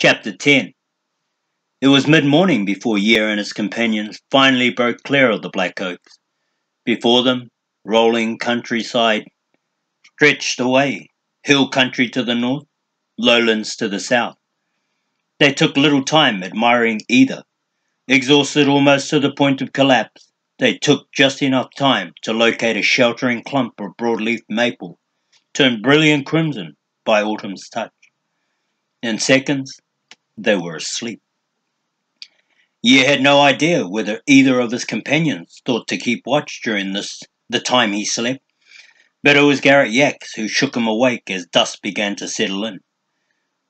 Chapter 10. It was mid-morning before Jair and his companions finally broke clear of the black oaks. Before them, rolling countryside stretched away, hill country to the north, lowlands to the south. They took little time admiring either. Exhausted almost to the point of collapse, they took just enough time to locate a sheltering clump of broadleaf maple, turned brilliant crimson by autumn's touch. In seconds, they were asleep. Ye had no idea whether either of his companions thought to keep watch during the time he slept, but it was Garrett Yax who shook him awake as dusk began to settle in.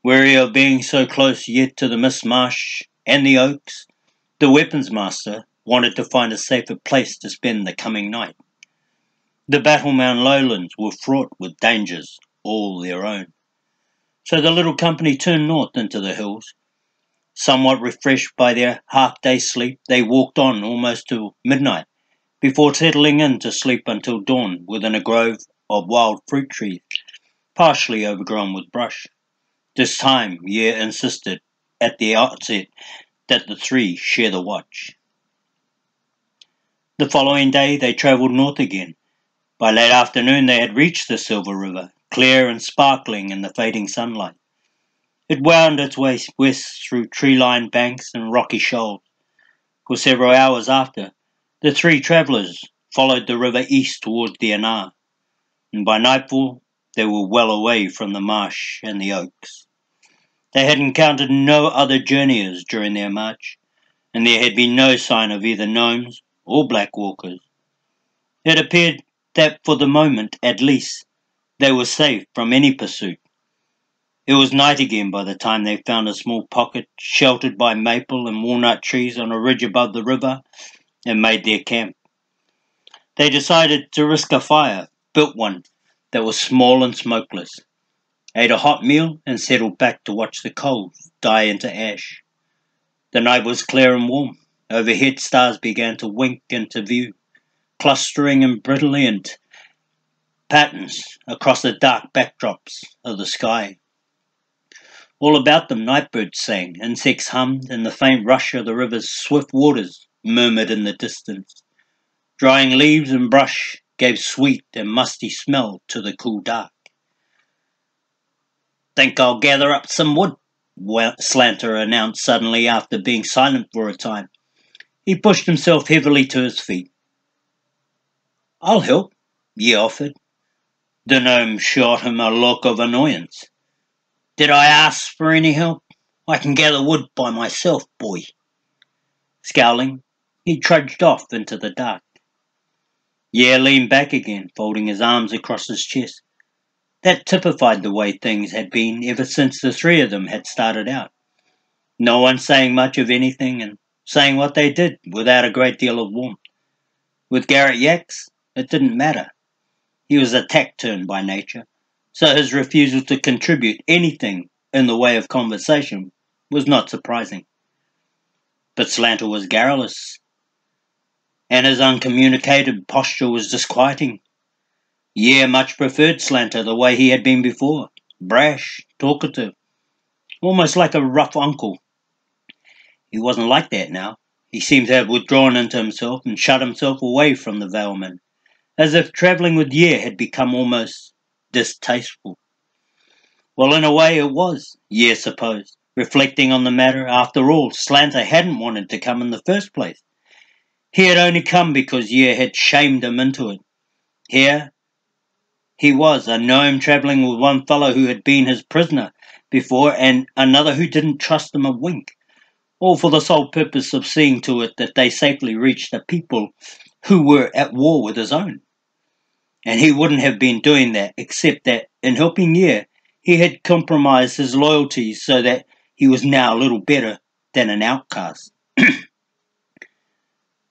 Weary of being so close yet to the mist marsh and the oaks, the weapons master wanted to find a safer place to spend the coming night. The Battlemound lowlands were fraught with dangers all their own. So the little company turned north into the hills. Somewhat refreshed by their half-day sleep, they walked on almost till midnight, before settling in to sleep until dawn within a grove of wild fruit trees, partially overgrown with brush. This time, Jair insisted at the outset that the three share the watch. The following day, they travelled north again. By late afternoon, they had reached the Silver River, clear and sparkling in the fading sunlight. It wound its way west through tree-lined banks and rocky shoals. For several hours after, the three travellers followed the river east towards the Anar, and by nightfall they were well away from the marsh and the oaks. They had encountered no other journeyers during their march, and there had been no sign of either gnomes or black walkers. It appeared that for the moment, at least, they were safe from any pursuit. It was night again by the time they found a small pocket sheltered by maple and walnut trees on a ridge above the river and made their camp. They decided to risk a fire, built one that was small and smokeless, ate a hot meal and settled back to watch the coals die into ash. The night was clear and warm. Overhead stars began to wink into view, clustering in brilliant patterns across the dark backdrops of the sky. All about them nightbirds sang, insects hummed, and the faint rush of the river's swift waters murmured in the distance. Drying leaves and brush gave sweet and musty smell to the cool dark. "Think I'll gather up some wood," Slanter announced suddenly after being silent for a time. He pushed himself heavily to his feet. "I'll help," he offered. The gnome shot him a look of annoyance. "Did I ask for any help? I can gather wood by myself, boy." Scowling, he trudged off into the dark. Jair leaned back again, folding his arms across his chest. That typified the way things had been ever since the three of them had started out. No one saying much of anything and saying what they did without a great deal of warmth. With Garrett Yax, it didn't matter. He was a taciturn by nature, so his refusal to contribute anything in the way of conversation was not surprising. But Slanter was garrulous, and his uncommunicated posture was disquieting. Jair much preferred Slanter the way he had been before, brash, talkative, almost like a rough uncle. He wasn't like that now. He seemed to have withdrawn into himself and shut himself away from the Valeman, as if travelling with Jair had become almost distasteful. Well, in a way it was, Jair supposed. Reflecting on the matter, after all, Slanter hadn't wanted to come in the first place. He had only come because Jair had shamed him into it. Here he was, a gnome travelling with one fellow who had been his prisoner before and another who didn't trust him a wink, all for the sole purpose of seeing to it that they safely reached a people who were at war with his own. And he wouldn't have been doing that, except that, in helping Jair, he had compromised his loyalties so that he was now a little better than an outcast.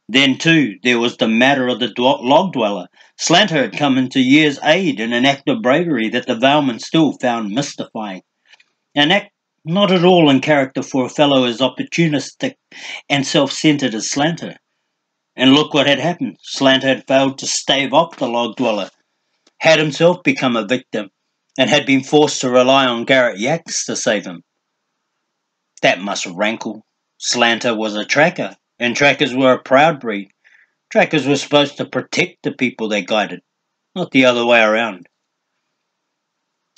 Then, too, there was the matter of the log dweller. Slanter had come into Jair's aid in an act of bravery that the Valeman still found mystifying. An act not at all in character for a fellow as opportunistic and self-centered as Slanter. And look what had happened. Slanter had failed to stave off the log dweller, had himself become a victim, and had been forced to rely on Garrett Yax to save him. That must rankle. Slanter was a tracker, and trackers were a proud breed. Trackers were supposed to protect the people they guided, not the other way around.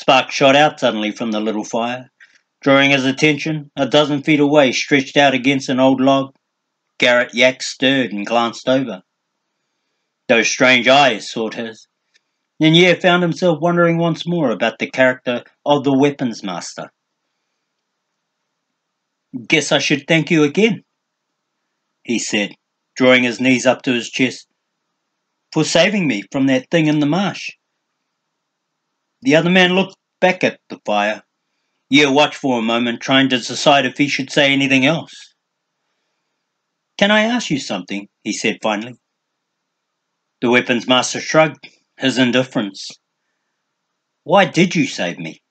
Sparks shot out suddenly from the little fire, drawing his attention. A dozen feet away, stretched out against an old log, Garrett Yak stirred and glanced over. Those strange eyes sought his, and Yair found himself wondering once more about the character of the weapons master. "Guess I should thank you again," he said, drawing his knees up to his chest, "for saving me from that thing in the marsh." The other man looked back at the fire. Yair watched for a moment, trying to decide if he should say anything else. "Can I ask you something?" he said finally. The weapons master shrugged, his indifference. "Why did you save me?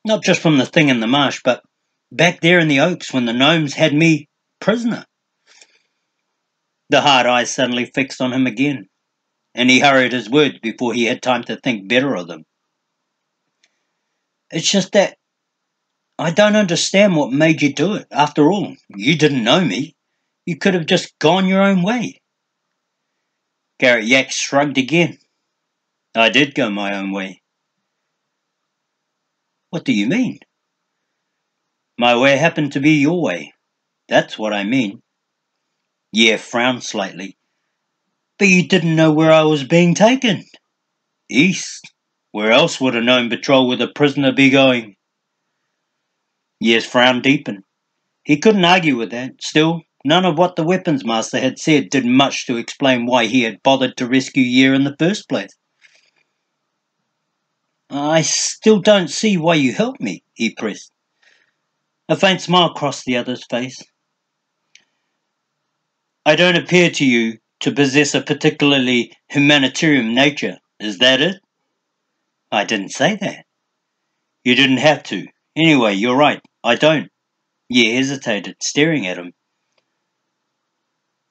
Not just from the thing in the marsh, but back there in the oaks when the gnomes had me prisoner." The hard eyes suddenly fixed on him again, and he hurried his words before he had time to think better of them. "It's just that I don't understand what made you do it. After all, you didn't know me. You could have just gone your own way." Garrett Yak shrugged again. "I did go my own way." "What do you mean?" "My way happened to be your way. That's what I mean." Yair frowned slightly. "But you didn't know where I was being taken." "East. Where else would a gnome patrol with a prisoner be going?" Yair's frown deepened. He couldn't argue with that. Still, none of what the weapons master had said did much to explain why he had bothered to rescue Yair in the first place. "I still don't see why you helped me," he pressed. A faint smile crossed the other's face. "I don't appear to you to possess a particularly humanitarian nature. Is that it?" "I didn't say that." "You didn't have to. Anyway, you're right. I don't." Yair hesitated, staring at him.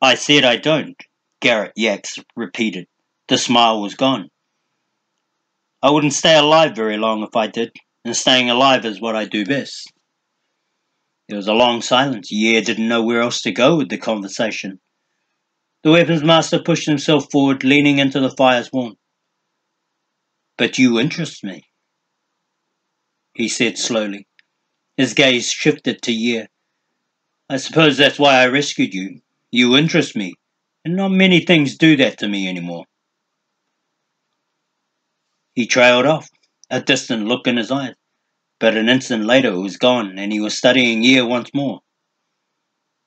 "I said I don't," Garrett Yaks repeated. The smile was gone. "I wouldn't stay alive very long if I did, and staying alive is what I do best." There was a long silence. Yair didn't know where else to go with the conversation. The weapons master pushed himself forward, leaning into the fire's warmth. "But you interest me," he said slowly. His gaze shifted to Yair. "I suppose that's why I rescued you. You interest me, and not many things do that to me anymore." He trailed off, a distant look in his eyes, but an instant later it was gone, and he was studying Yair once more.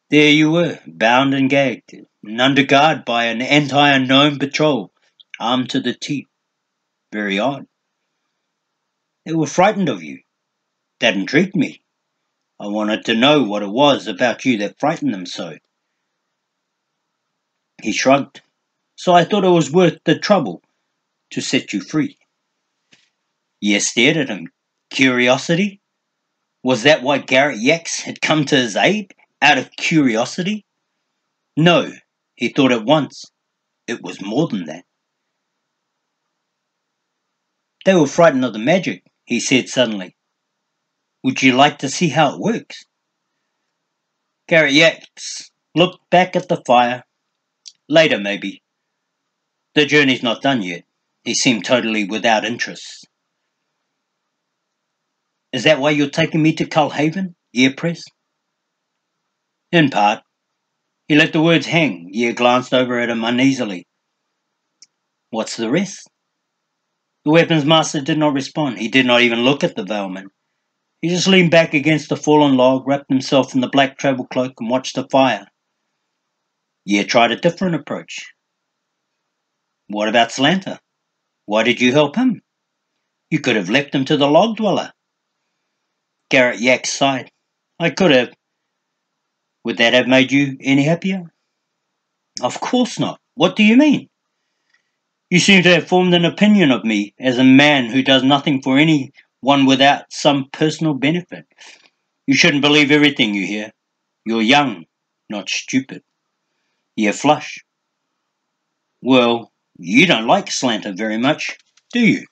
There you were, bound and gagged, and under guard by an anti-unknown patrol, armed to the teeth. Very odd. They were frightened of you. That intrigued me. I wanted to know what it was about you that frightened them so. He shrugged. "So I thought it was worth the trouble to set you free." Yair stared at him. Curiosity? Was that why Garrett Yaks had come to his aid? Out of curiosity? No, he thought at once. It was more than that. "They were frightened of the magic," he said suddenly. "Would you like to see how it works?" Garrett Yaks looked back at the fire. "Later, maybe. The journey's not done yet." He seemed totally without interest. "Is that why you're taking me to Cullhaven?" Yair pressed. "In part." He let the words hang. Yair glanced over at him uneasily. "What's the rest?" The weapons master did not respond. He did not even look at the Veilman. He just leaned back against the fallen log, wrapped himself in the black travel cloak, and watched the fire. Yair tried a different approach. "What about Slanter? Why did you help him? You could have left him to the log dweller." Garrett Yak sighed. "I could have. Would that have made you any happier?" "Of course not. What do you mean?" "You seem to have formed an opinion of me as a man who does nothing for anyone without some personal benefit. You shouldn't believe everything you hear. You're young, not stupid." Yair flushed. "Well, you don't like Slanter very much, do you?"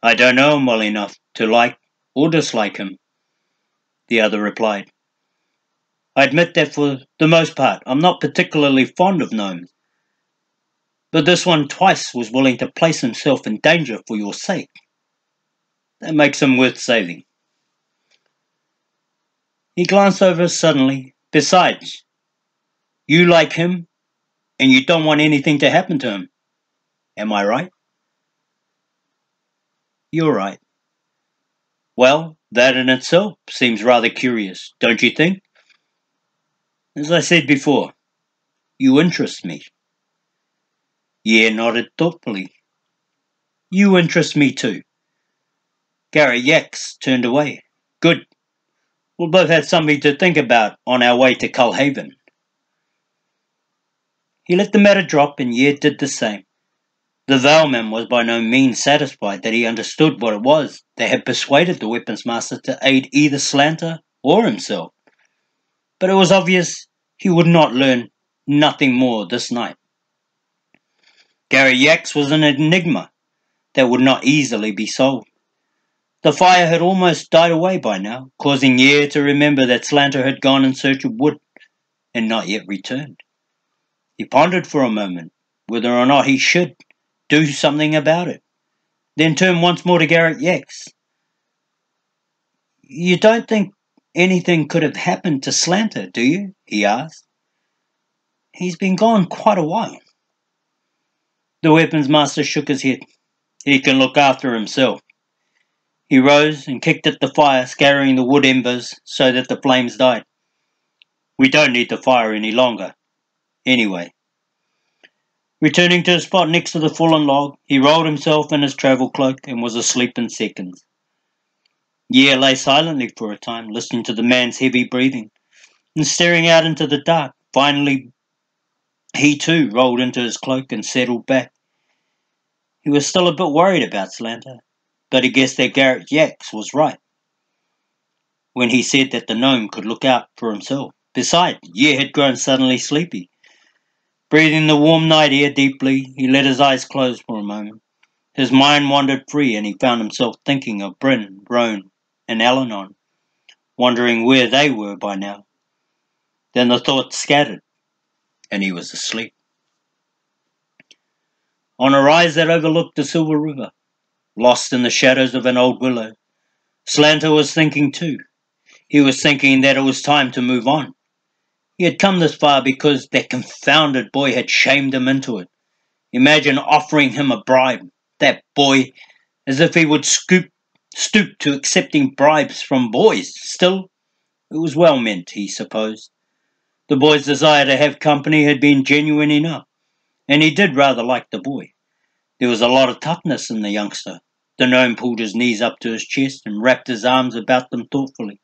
"I don't know him well enough to like or dislike him." the other replied. I admit that for the most part, I'm not particularly fond of gnomes, but this one twice was willing to place himself in danger for your sake. That makes him worth saving. He glanced over suddenly. Besides, you like him, and you don't want anything to happen to him. Am I right? You're right. Well, that in itself seems rather curious, don't you think? As I said before, you interest me. Jair nodded thoughtfully. You interest me too. Gary Yax turned away. Good. We'll both have something to think about on our way to Cullhaven. He let the matter drop, and Jair did the same. The Veilman was by no means satisfied that he understood what it was that had persuaded the weapons master to aid either Slanter or himself. But it was obvious he would not learn nothing more this night. Gary Yax was an enigma that would not easily be solved. The fire had almost died away by now, causing Jair to remember that Slanter had gone in search of wood and not yet returned. He pondered for a moment whether or not he should do something about it, then turned once more to Garrett Yax. You don't think anything could have happened to Slanter, do you? He asked. He's been gone quite a while. The weapons master shook his head. He can look after himself. He rose and kicked at the fire, scattering the wood embers so that the flames died. We don't need the fire any longer. Anyway. Returning to the spot next to the fallen log, he rolled himself in his travel cloak and was asleep in seconds. Jair lay silently for a time, listening to the man's heavy breathing and staring out into the dark. Finally, he too rolled into his cloak and settled back. He was still a bit worried about Slanter, but he guessed that Garrett Yax was right when he said that the gnome could look out for himself. Besides, Jair had grown suddenly sleepy. Breathing the warm night air deeply, he let his eyes close for a moment. His mind wandered free, and he found himself thinking of Bryn, Roan, and Alanon, wondering where they were by now. Then the thoughts scattered, and he was asleep. On a rise that overlooked the Silver River, lost in the shadows of an old willow, Slanter was thinking too. He was thinking that it was time to move on. He had come this far because that confounded boy had shamed him into it. Imagine offering him a bribe, that boy, as if he would stoop to accepting bribes from boys. Still, it was well meant, he supposed. The boy's desire to have company had been genuine enough, and he did rather like the boy. There was a lot of toughness in the youngster. The gnome pulled his knees up to his chest and wrapped his arms about them thoughtfully.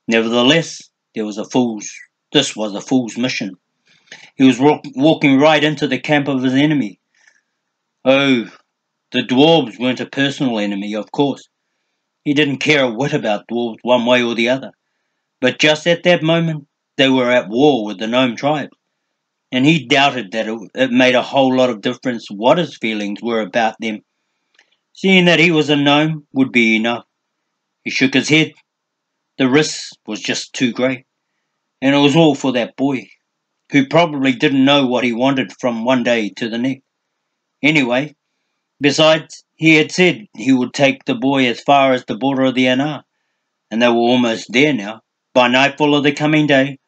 Nevertheless, this was a fool's mission. He was walking right into the camp of his enemy. Oh, the dwarves weren't a personal enemy, of course. He didn't care a whit about dwarves one way or the other. But just at that moment, they were at war with the gnome tribe, and he doubted that it made a whole lot of difference what his feelings were about them. Seeing that he was a gnome would be enough. He shook his head. The risk was just too great, and it was all for that boy, who probably didn't know what he wanted from one day to the next. Anyway, besides, he had said he would take the boy as far as the border of the Anar, and they were almost there now. By nightfall of the coming day,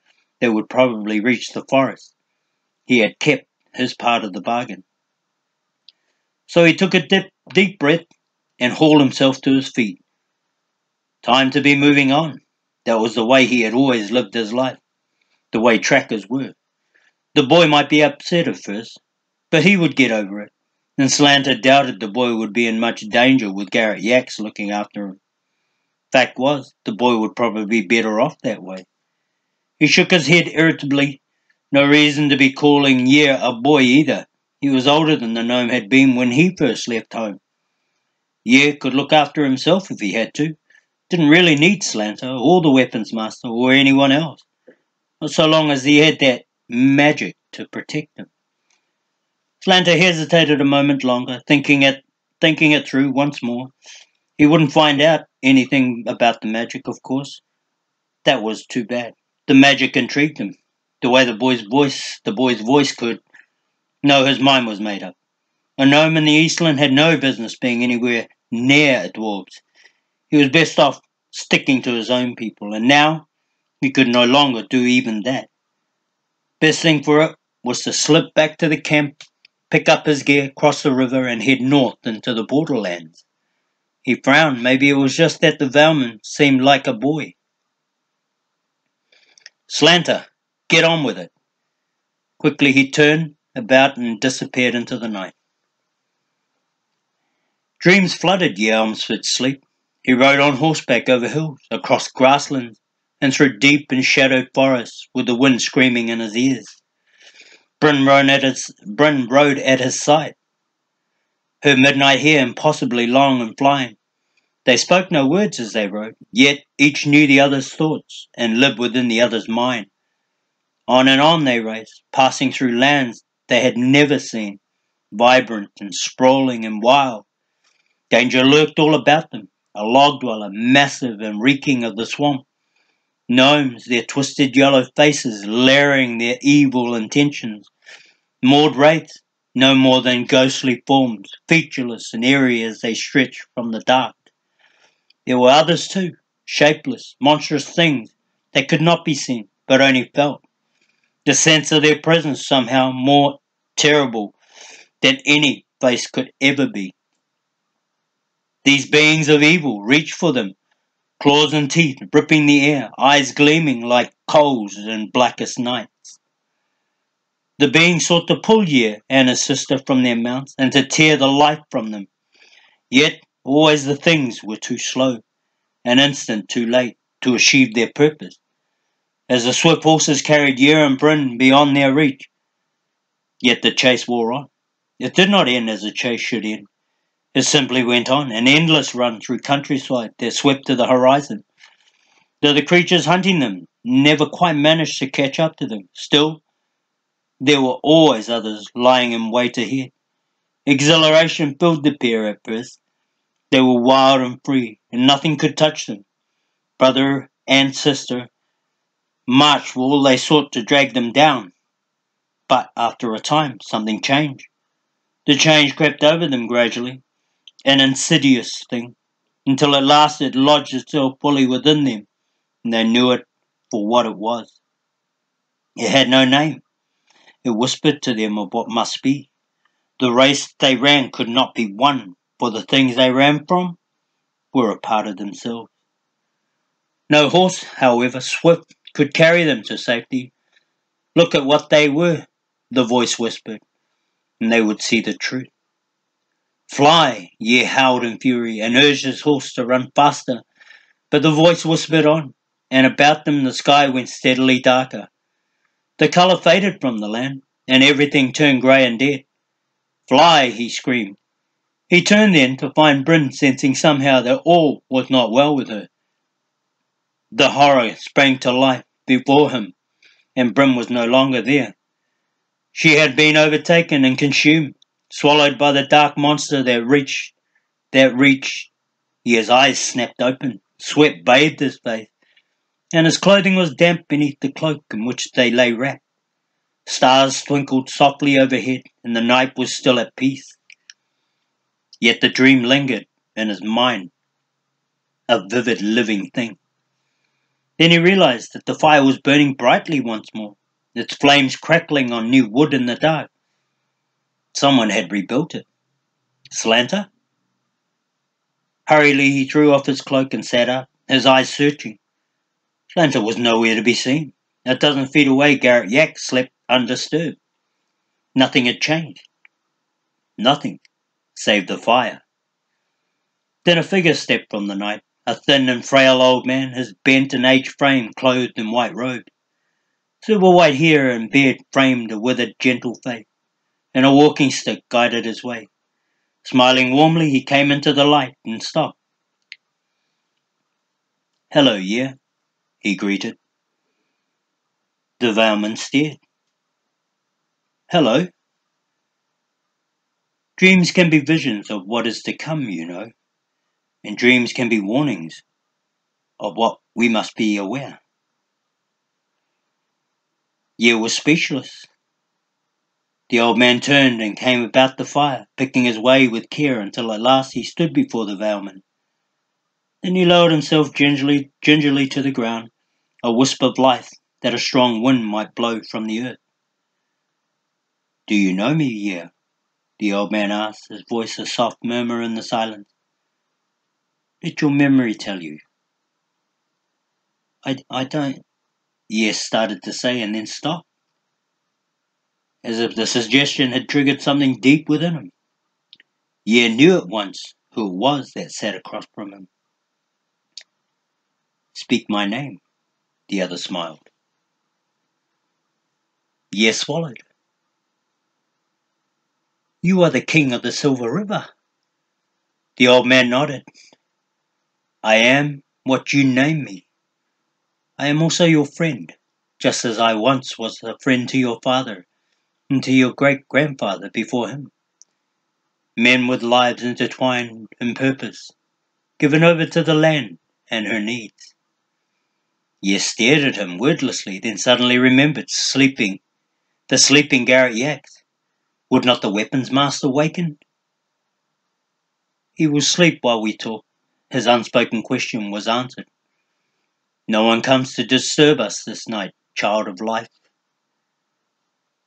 they would probably reach the forest. He had kept his part of the bargain. So he took a deep breath and hauled himself to his feet. Time to be moving on. That was the way he had always lived his life, the way trackers were. The boy might be upset at first, but he would get over it, and Slanter doubted the boy would be in much danger with Garrett Yax looking after him. Fact was, the boy would probably be better off that way. He shook his head irritably. No reason to be calling Jair a boy either. He was older than the gnome had been when he first left home. Jair could look after himself if he had to. Didn't really need Slanter or the weapons master or anyone else, not so long as he had that magic to protect him. Slanter hesitated a moment longer, thinking it through once more. He wouldn't find out anything about the magic, of course. That was too bad. The magic intrigued him. The way the boy's voice could. No, his mind was made up. A gnome in the Eastland had no business being anywhere near a dwarf's. He was best off sticking to his own people, and now he could no longer do even that. Best thing for it was to slip back to the camp, pick up his gear, cross the river, and head north into the borderlands. He frowned. Maybe it was just that the Valman seemed like a boy. Slanter, get on with it. Quickly he turned about and disappeared into the night. Dreams flooded Yelmsford's sleep. He rode on horseback over hills, across grasslands, and through deep and shadowed forests with the wind screaming in his ears. Bryn rode at his side, her midnight hair impossibly long and flying. They spoke no words as they rode, yet each knew the other's thoughts and lived within the other's mind. On and on they raced, passing through lands they had never seen, vibrant and sprawling and wild. Danger lurked all about them, a log dweller, massive and reeking of the swamp. Gnomes, their twisted yellow faces leering their evil intentions. Maud wraiths, no more than ghostly forms, featureless and eerie as they stretched from the dark. There were others too, shapeless, monstrous things that could not be seen, but only felt. The sense of their presence somehow more terrible than any face could ever be. These beings of evil reached for them, claws and teeth ripping the air, eyes gleaming like coals in blackest nights. The beings sought to pull Jair and his sister from their mounts and to tear the life from them. Yet always the things were too slow, an instant too late to achieve their purpose. As the swift horses carried Jair and Bryn beyond their reach, yet the chase wore on. It did not end as a chase should end. It simply went on, an endless run through countryside that swept to the horizon. Though the creatures hunting them never quite managed to catch up to them, still, there were always others lying in wait ahead. Exhilaration filled the pair at first. They were wild and free, and nothing could touch them. Brother and sister marched while they sought to drag them down. But after a time, something changed. The change crept over them gradually, an insidious thing, until at last it lodged itself fully within them, and they knew it for what it was. It had no name. It whispered to them of what must be. The race they ran could not be won, for the things they ran from were a part of themselves. No horse, however swift, could carry them to safety. Look at what they were, the voice whispered, and they would see the truth. Fly, Jair howled in fury, and urged his horse to run faster, but the voice whispered on, and about them the sky went steadily darker. The colour faded from the land, and everything turned grey and dead. Fly, he screamed. He turned then to find Bryn sensing somehow that all was not well with her. The horror sprang to life before him, and Bryn was no longer there. She had been overtaken and consumed, swallowed by the dark monster that reached. His eyes snapped open, sweat bathed his face, and his clothing was damp beneath the cloak in which they lay wrapped. Stars twinkled softly overhead, and the night was still at peace. Yet the dream lingered in his mind, a vivid living thing. Then he realized that the fire was burning brightly once more, its flames crackling on new wood in the dark. Someone had rebuilt it. Slanter? Hurriedly he threw off his cloak and sat up, his eyes searching. Slanter was nowhere to be seen. A dozen feet away Garrett Yak slept undisturbed. Nothing had changed. Nothing, save the fire. Then a figure stepped from the night, a thin and frail old man, his bent and aged frame clothed in white robe. Silver white hair and beard framed a withered, gentle face, and a walking stick guided his way. Smiling warmly, he came into the light and stopped. "Hello, Jair," he greeted. The Valman stared. "Hello. Dreams can be visions of what is to come, you know, and dreams can be warnings of what we must be aware." Jair was speechless. The old man turned and came about the fire, picking his way with care until at last he stood before the Veilman. Then he lowered himself gingerly to the ground, a wisp of life that a strong wind might blow from the earth. "Do you know me, Jair?" the old man asked, his voice a soft murmur in the silence. "Let your memory tell you." I don't," Jair started to say and then stopped, as if the suggestion had triggered something deep within him. Jair knew at once who it was that sat across from him. "Speak my name," the other smiled. Jair swallowed. "You are the king of the Silver River." The old man nodded. "I am what you name me. I am also your friend, just as I once was a friend to your father and to your great-grandfather before him. Men with lives intertwined in purpose, given over to the land and her needs." Yes stared at him wordlessly, then suddenly remembered the sleeping Garrett yaks. Would not the weapons master waken? "He will sleep while we talk." His unspoken question was answered. "No one comes to disturb us this night, child of life."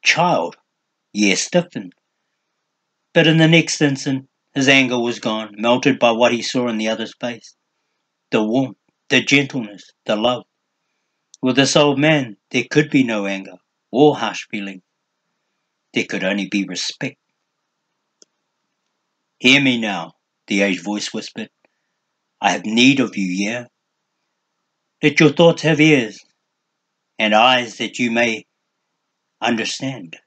Child? Yes, stiffened. But in the next instant, his anger was gone, melted by what he saw in the other's face. The warmth, the gentleness, the love. With this old man, there could be no anger or harsh feeling. There could only be respect. "Hear me now," the aged voice whispered. "I have need of you, yeah? Let your thoughts have ears and eyes that you may understand."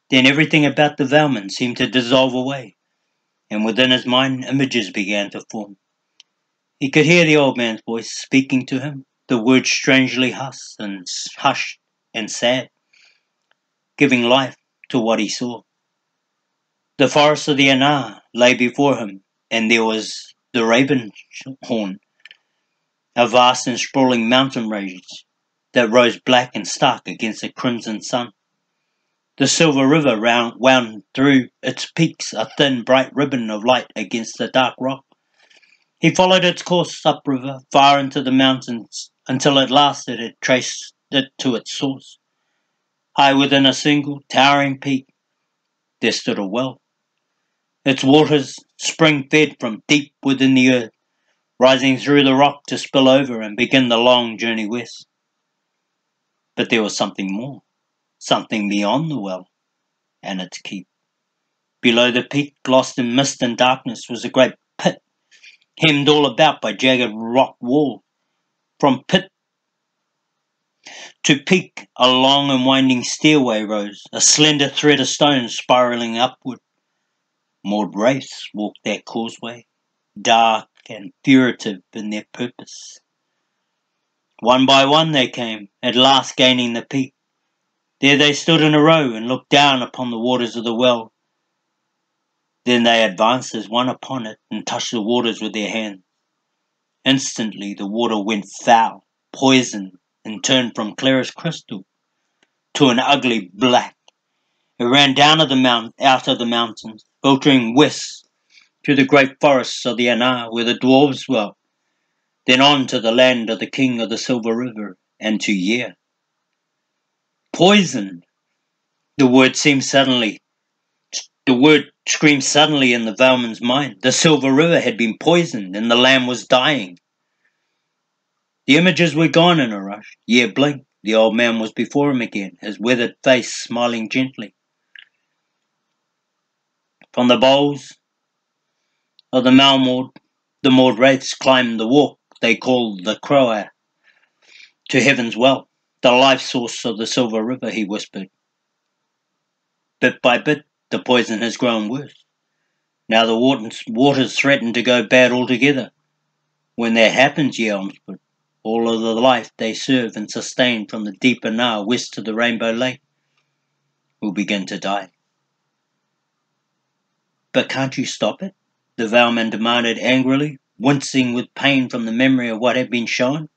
Then everything about the Veilman seemed to dissolve away, and within his mind images began to form. He could hear the old man's voice speaking to him, the words strangely hushed and sad, giving life to what he saw. The forest of the Anar lay before him, and there was the Ravenhorn, a vast and sprawling mountain range that rose black and stark against the crimson sun. The Silver River wound through its peaks, a thin, bright ribbon of light against the dark rock. He followed its course upriver, far into the mountains, until at last it had traced it to its source. High within a single, towering peak, there stood a well. Its waters spring-fed from deep within the earth, rising through the rock to spill over and begin the long journey west. But there was something more, something beyond the well and its keep. Below the peak, lost in mist and darkness, was a great pit, hemmed all about by jagged rock walls. From pit to peak, a long and winding stairway rose, a slender thread of stone spiraling upward. Moored wraiths walked that causeway, dark and furtive in their purpose. One by one they came, at last gaining the peak. There they stood in a row and looked down upon the waters of the well. Then they advanced as one upon it and touched the waters with their hands. Instantly the water went foul, poisoned, and turned from clearest crystal to an ugly black. It ran down out of the mountains, filtering west through the great forests of the Anar, where the dwarves dwelt, then on to the land of the king of the Silver River, and to Jair. Poisoned! The word screamed suddenly in the Veilman's mind. The Silver River had been poisoned, and the land was dying. The images were gone in a rush. Jair blinked. The old man was before him again, his weathered face smiling gently. From the bowls of the moored wraiths climbed the walk they called the Croa to Heaven's Well, the life source of the Silver River, he whispered. Bit by bit, the poison has grown worse. Now the waters threaten to go bad altogether. When that happens, Jair whispered, all of the life they serve and sustain from the deep Anar west to the Rainbow Lake will begin to die. But can't you stop it? The Veilman demanded angrily, wincing with pain from the memory of what had been shown.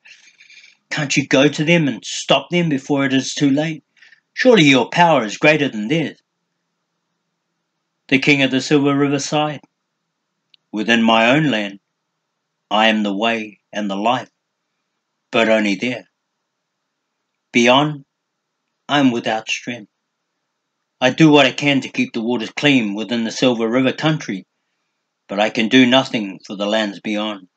Can't you go to them and stop them before it is too late? Surely your power is greater than theirs. The king of the Silver River sighed. Within my own land, I am the way and the life, but only there. Beyond, I am without strength. I do what I can to keep the waters clean within the Silver River country, but I can do nothing for the lands beyond.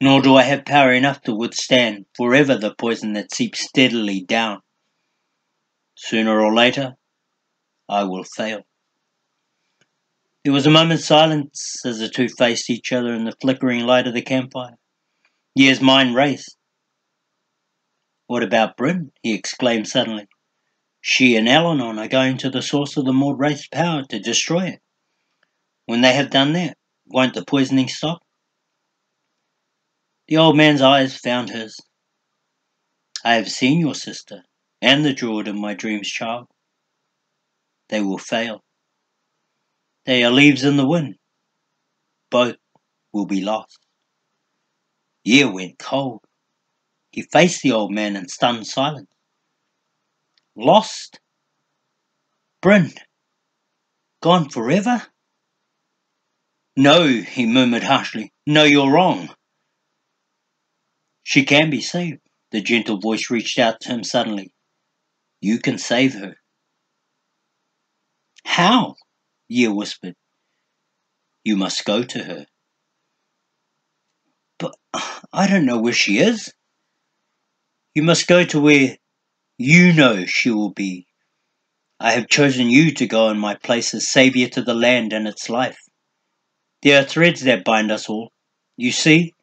Nor do I have power enough to withstand forever the poison that seeps steadily down. Sooner or later, I will fail. There was a moment's silence as the two faced each other in the flickering light of the campfire. Year's mind raced. What about Bryn? He exclaimed suddenly. She and Eleanor are going to the source of the Maud Wraith's power to destroy it. When they have done that, won't the poisoning stop? The old man's eyes found his. I have seen your sister and the druid in my dreams, child. They will fail. They are leaves in the wind. Both will be lost. Year went cold. He faced the old man in stunned silence. Lost? Bryn? Gone forever? No, he murmured harshly. No, you're wrong. She can be saved. The gentle voice reached out to him suddenly. You can save her. How? Year whispered. You must go to her. But I don't know where she is. You must go to where you know she will be. I have chosen you to go in my place as savior to the land and its life. There are threads that bind us all, you see,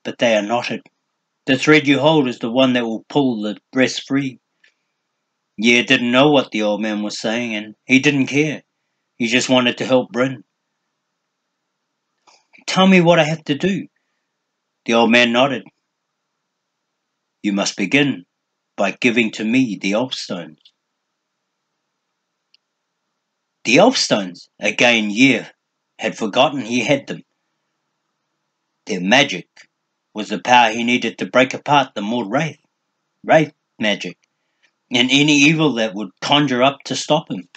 but they are knotted. The thread you hold is the one that will pull the rest free. Ye didn't know what the old man was saying, and he didn't care. He just wanted to help Bryn. Tell me what I have to do. The old man nodded. You must begin by giving to me the Elfstones. The Elfstones? Again, Year had forgotten he had them. Their magic was the power he needed to break apart the Maud Wraith magic, and any evil that would conjure up to stop him.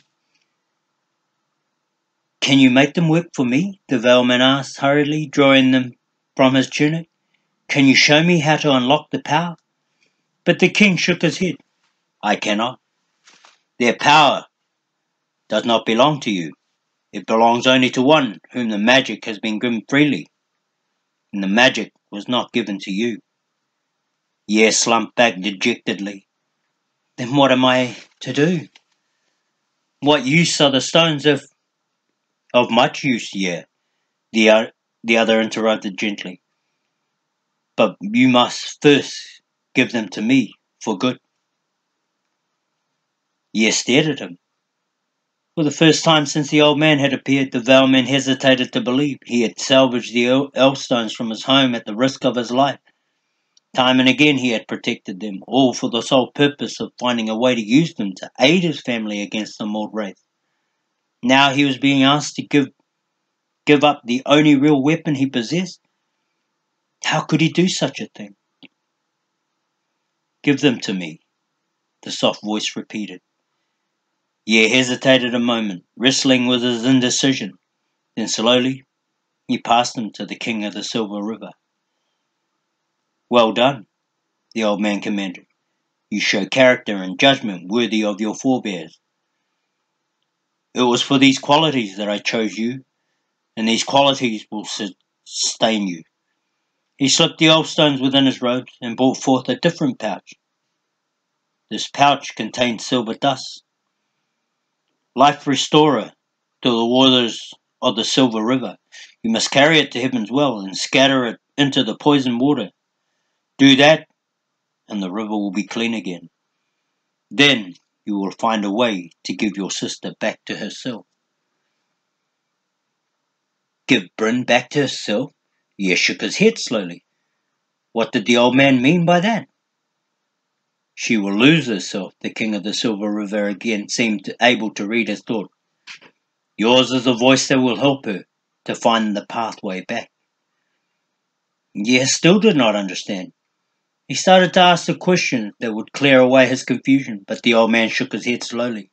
Can you make them work for me? The Veilman asked hurriedly, drawing them from his tunic. Can you show me how to unlock the power? But the king shook his head. I cannot. Their power does not belong to you. It belongs only to one whom the magic has been given freely, and the magic was not given to you. Ye slumped back dejectedly. Then what am I to do? What use are the stones of much use, Ye? The other interrupted gently. But you must first give them to me for good. Ye stared at him. For the first time since the old man had appeared, the Veilman hesitated to believe he had salvaged the Elfstones from his home at the risk of his life. Time and again he had protected them, all for the sole purpose of finding a way to use them to aid his family against the Maud Wraith. Now he was being asked to give up the only real weapon he possessed. How could he do such a thing? Give them to me, the soft voice repeated. Ye hesitated a moment, wrestling with his indecision. Then slowly he passed them to the king of the Silver River. Well done, the old man commanded. You show character and judgment worthy of your forebears. It was for these qualities that I chose you, and these qualities will sustain you. He slipped the Elfstones within his robes and brought forth a different pouch. This pouch contained silver dust, life restorer to the waters of the Silver River. You must carry it to Heaven's Well and scatter it into the poisoned water. Do that, and the river will be clean again. Then you will find a way to give your sister back to herself. Give Bryn back to herself? Ye shook his head slowly. What did the old man mean by that? She will lose herself, the king of the Silver River again seemed able to read his thought. Yours is the voice that will help her to find the pathway back. Ye still did not understand. He started to ask the question that would clear away his confusion, but the old man shook his head slowly.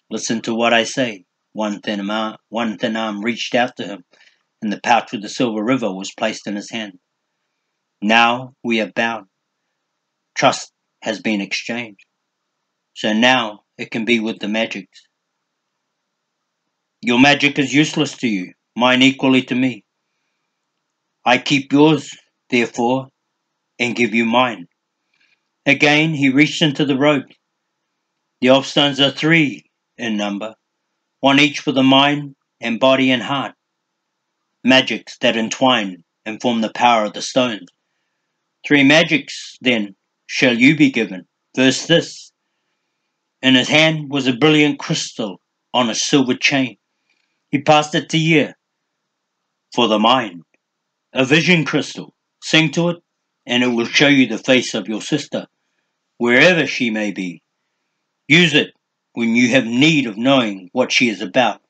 Listen to what I say. One thin arm reached out to him, and the pouch with the silver river was placed in his hand. Now we are bound. Trust has been exchanged. So now it can be with the magics. Your magic is useless to you, mine equally to me. I keep yours, therefore, and give you mine. Again he reached into the robe. The elf stones are 3 in number, one each for the mind and body and heart. Magics that entwine and form the power of the stones. 3 magics, then, shall you be given. First this. In his hand was a brilliant crystal on a silver chain. He passed it to Jair. For the mind, a vision crystal. Sing to it, and it will show you the face of your sister, wherever she may be. Use it when you have need of knowing what she is about,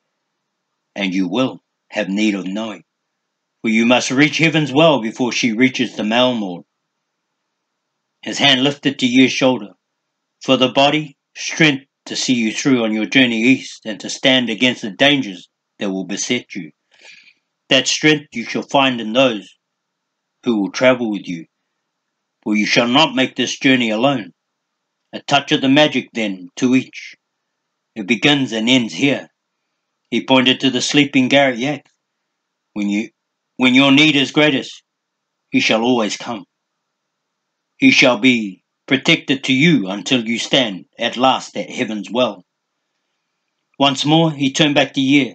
and you will have need of knowing, for you must reach heaven's well before she reaches the Malmord. His hand lifted to Jair's shoulder. For the body, strength to see you through on your journey east and to stand against the dangers that will beset you. That strength you shall find in those who will travel with you, for you shall not make this journey alone. A touch of the magic, then, to each. It begins and ends here. He pointed to the sleeping Garrett Yak. When your need is greatest, he shall always come. He shall be protected to you until you stand at last at heaven's well. Once more he turned back to Jair,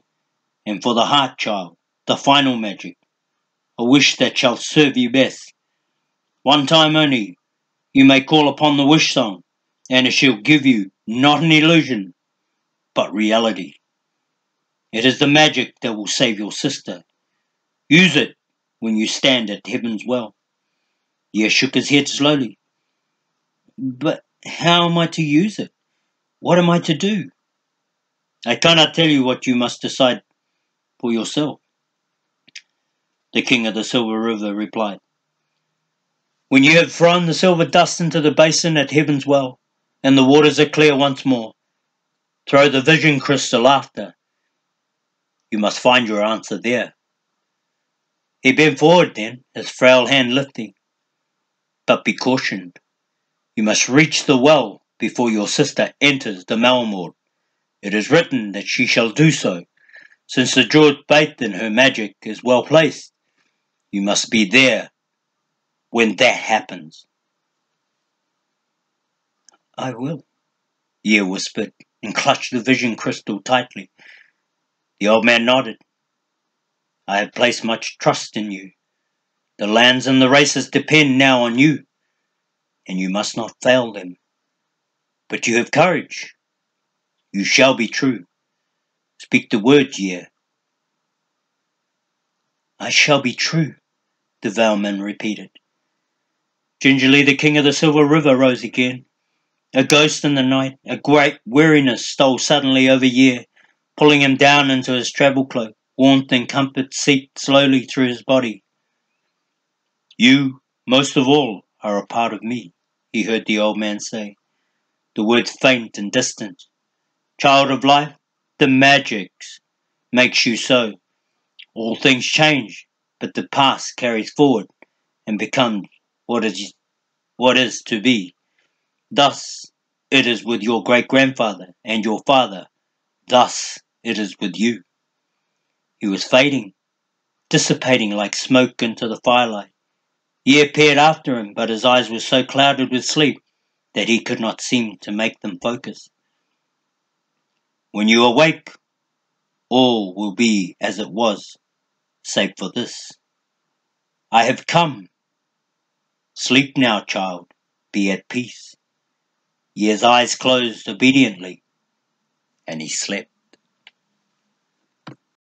and for the heart, child, the final magic, a wish that shall serve you best. One time only you may call upon the Wishsong, and it shall give you not an illusion, but reality. It is the magic that will save your sister. Use it when you stand at heaven's well. Jair shook his head slowly. But how am I to use it? What am I to do? I cannot tell you what you must decide for yourself. The king of the silver river replied. When you have thrown the silver dust into the basin at heaven's well, and the waters are clear once more, throw the vision crystal after. You must find your answer there. He bent forward then, his frail hand lifting. But be cautioned. You must reach the well before your sister enters the Malmord. It is written that she shall do so. Since the jeweled faith in her magic is well placed, you must be there when that happens. I will, Jair whispered, and clutched the vision crystal tightly. The old man nodded. I have placed much trust in you. The lands and the races depend now on you, and you must not fail them. But you have courage. You shall be true. Speak the word, Jair. I shall be true, the Valeman repeated. Gingerly the king of the silver river rose again. A ghost in the night, a great weariness stole suddenly over Jair, pulling him down into his travel cloak. Warmth and comfort seeped slowly through his body. You, most of all, are a part of me, he heard the old man say, the words faint and distant. Child of life, the magics makes you so. All things change, but the past carries forward and becomes what is to be. Thus it is with your great-grandfather and your father. Thus it is with you. He was fading, dissipating like smoke into the firelight. Jair peered after him, but his eyes were so clouded with sleep that he could not seem to make them focus. When you awake, all will be as it was, save for this. I have come. Sleep now, child. Be at peace. Jair's eyes closed obediently, and he slept.